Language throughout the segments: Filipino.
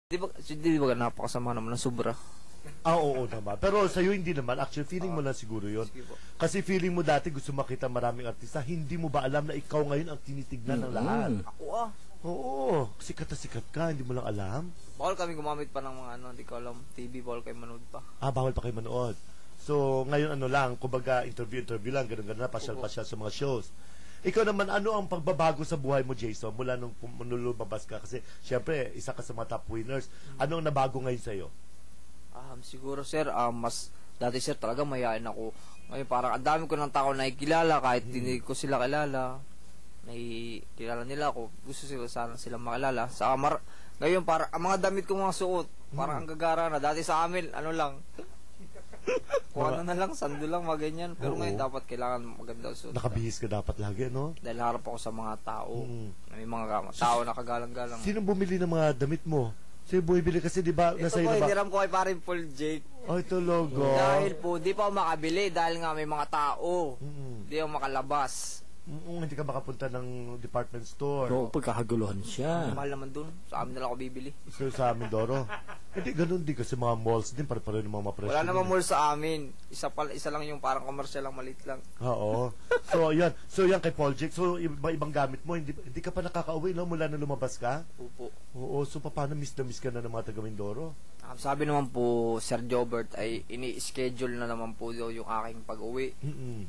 Di ba napakasama naman ng sobra? Oo naman. Pero sa'yo hindi naman. Actually, feeling mo lang siguro yun. Kasi feeling mo dati gusto makita maraming artista. Hindi mo ba alam na ikaw ngayon ang tinitignan ng lahat? Ako Oo. Sikat na sikat ka. Hindi mo lang alam. Bawal kami gumamit pa ng mga hindi ko alam, TV, bawal kayo manood pa. Bawal pa kayo manood. So, ngayon lang, kumbaga interview lang, ganun na, pasyal-pasyal sa mga shows. Ikaw naman, ano ang pagbabago sa buhay mo, Jason, mula nung lumabas ka? Kasi, syempre, isa ka sa mga top winners. Ano ang nabago ngayon sa'yo? Siguro, sir, dati, sir, talaga mayayain ako. Ngayon, parang ang dami ko ng tao na ikilala, kahit hindi ko sila kilala. Kilala nila ako. Gusto sana silang makilala. Ngayon, parang, ang mga damit ko mga suot, parang ang gagara na. Dati sa amin, ano lang, kung ano na lang, sando lang, mga ganyan. Pero ngayon dapat kailangan maganda suot. Nakabihis ka dapat lagi, no? Dahil harap ako sa mga tao. May mga tao na kagalang-galang. Sino bumili ng mga damit mo? Sino bumibili kasi, di ba? Ito po, hiniram ko kay parin Paul Jake. Ay, tulogo. Dahil po, di pa ako makabili dahil nga may mga tao. Di ako makalabas. Hindi ka makapunta ng department store. Oo, pagkakaguluhan siya. Mahal naman dun. Sa amin na lang ako bibili. So, sa amin, Doro. Hindi, ganun din kasi mga malls din, para rin mga presyo. Wala naman mall sa amin. Isa lang yung parang commercial lang, maliit lang. Oo. So, yan. So, yan kay Paul Jake. So, ibang gamit mo. Hindi ka pa nakakauwi, no? Mula na lumabas ka? Opo. Oo. So, paano miss na miss ka na ng mga taga-Mindoro? Sabi naman po, Sir Jobert, ay ini-schedule na naman po yung aking pag-uwi.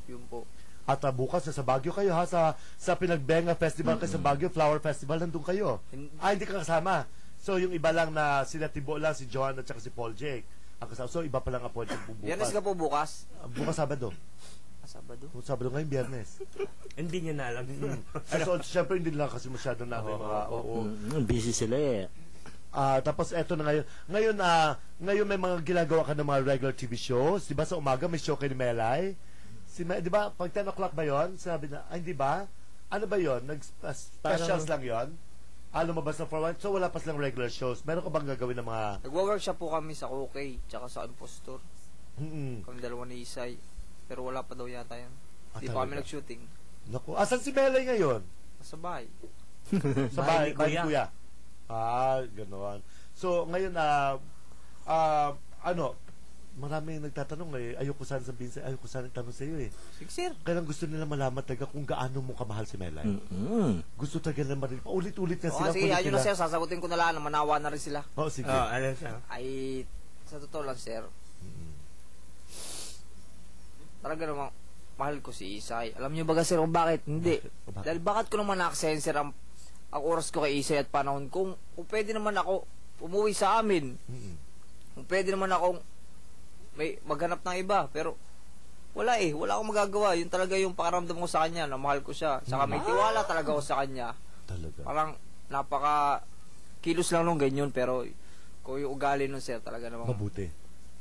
Yun po. At bukas sa Baguio kayo ha, sa Pinagbenga Festival kayo sa Baguio, Flower Festival, nandun kayo. Hindi ka kasama. So, yung iba lang na sila Tibo lang, si Johan at saka si Paul Jake. Ang kasama. So, iba pa lang appointment po bukas. Biyernes ka po bukas? Bukas Sabado. Sabado? Sabado ngayon, Biyernes. Hindi niya na alam. So, syempre hindi lang kasi masyado na mga busy sila eh. Tapos eto na ngayon. Ngayon may mga ginagawa ka ng mga regular TV shows. Diba sa umaga may show kay ni Melay? Di ba, pag 10 o'clock ba yon? Sabi na, hindi ba? Ano ba yon? Specials lang yon? Lumabas na for one. So, wala pa silang regular shows. Meron ka bang gagawin ng mga... Nag-workshop po kami sa OK, tsaka sa Impostor. Kami dalawa ni Isay. Pero wala pa daw yata yan. Hindi pa kami nag-shooting. Naku, asan si Melay ngayon? Sa bahay. Sa bahay, kuya. Ganoon. So, ngayon, maraming nagtatanong ayoko sana sabihin sa'yo, ayoko sana tanong sa'yo eh. Sige, sir. Kailang gusto nila malaman talaga kung gaano mo kamahal si Melay. Gusto talaga nila marinig. Paulit-ulit na sila. Sige, ayun na sir, sasagutin ko na lang, manawa na rin sila. Sige. Alam siya. Ay, sa totoo lang sir, talaga namang mahal ko si Isay. Alam niyo ba sir kung bakit? Hindi. Dahil bakit ko naman na-sensor ang oras ko kay Isay at panahon kung pwede naman ako umuwi sa amin. Kung pwede naman akong may maghanap ng iba, pero wala akong magagawa. Yun talaga yung pakaramdam ko sa kanya, na mahal ko siya. Saka may tiwala talaga ako sa kanya. Talaga. Parang kilos lang nung ganyan, pero kung yung ugali nun sir, talaga namang mabuti.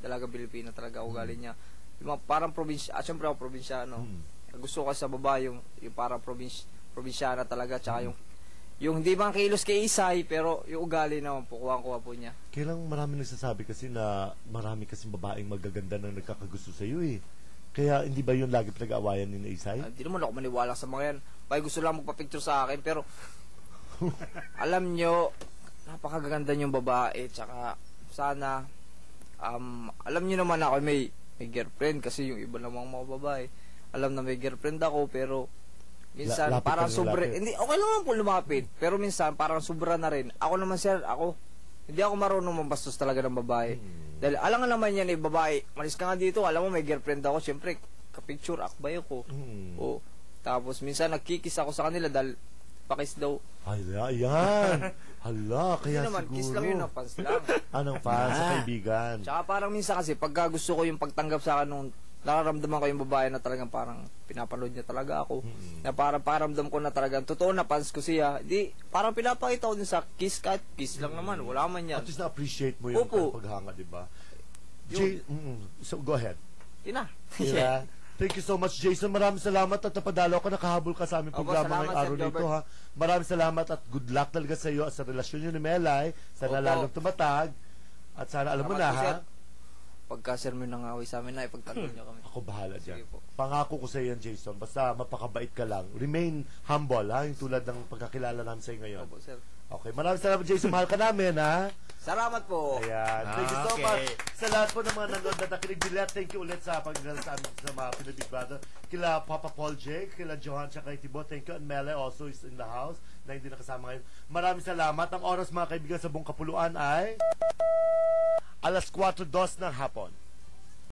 Talaga Pilipino talaga ugali niya. Yung parang probinsya, syempre ako probinsyano. Gusto ko sa babae yung parang probinsyana talaga, tsaka yung hindi bang kilos kay Isay, pero yung ugali naman po, kuha po niya. Kailang marami nagsasabi kasi na marami kasing babaeng magaganda na nagkakagusto sa iyo eh. Kaya hindi ba yun lagi pinag-aawayan ni Isay? Hindi naman ako maniwala sa mga yan. May gusto lang magpa-picture sa akin, pero alam nyo, napakaganda yung babae, tsaka sana, alam nyo naman ako, may girlfriend, kasi yung iba namang mga babae, alam na may girlfriend ako, pero minsan parang sobra, hindi, okay lang naman po lumapit, pero minsan parang sobra na rin. Ako naman sir, hindi ako marunong mambastos talaga ng babae. Dahil alam nga naman yan babae, malis ka nga dito, alam mo may girlfriend ako, syempre, kapicture, akbay ako. Tapos minsan nagkikis ako sa kanila dahil pakis daw. Ay, yan. Hala, kaya naman, siguro. kiss lang yun, fans lang. Anong fans sa kaibigan? Tsaka parang minsan kasi, pagka gusto ko yung pagtanggap sa akin nung nararamdaman ko yung babae na talagang parang pinapanood niya talaga ako. Na parang paramdam ko na talagang totoo na fans ko siya. Di, parang pinapakita ko din sa kiss, kahit kiss lang naman. Wala man yan. At least na-appreciate mo yung paghanga, di ba? So, go ahead. Yun na. Yeah. Thank you so much, Jason. Maraming salamat at napadalaw ka, nakahabol ka sa aming programa ngayong araw nito, ha. Maraming salamat at good luck talaga sa iyo at sa relasyon niyo ni Melay. Sana lalong tumatag. At sana alam mo na, ha. Pagka sir mo nangaway sa amin na, ipagtanggol niyo kami. Ako bahala dyan. Pangako ko sa iyo yan, Jason. Basta mapakabait ka lang. Remain humble, ha? Yung tulad ng pagkakilala namin sa iyo ngayon. Opo, sir. Okay, maraming salamat, Jason. Mahal ka namin, ha? Salamat po. Ayan. Thank you so Okay. much. Sa lahat po ng mga nanonood na nakinig nila, thank you ulit sa pagdala sa amin sa mga Pinoy Big Brother. Kila Papa Paul J, kila Johan, tsaka kay Thibaut, thank you. And Mele also is in the house na hindi nakasama ngayon. Maraming salamat. Ang oras, mga kaibigan, sa buong kapuluan ay alas 4:02 ng hapon.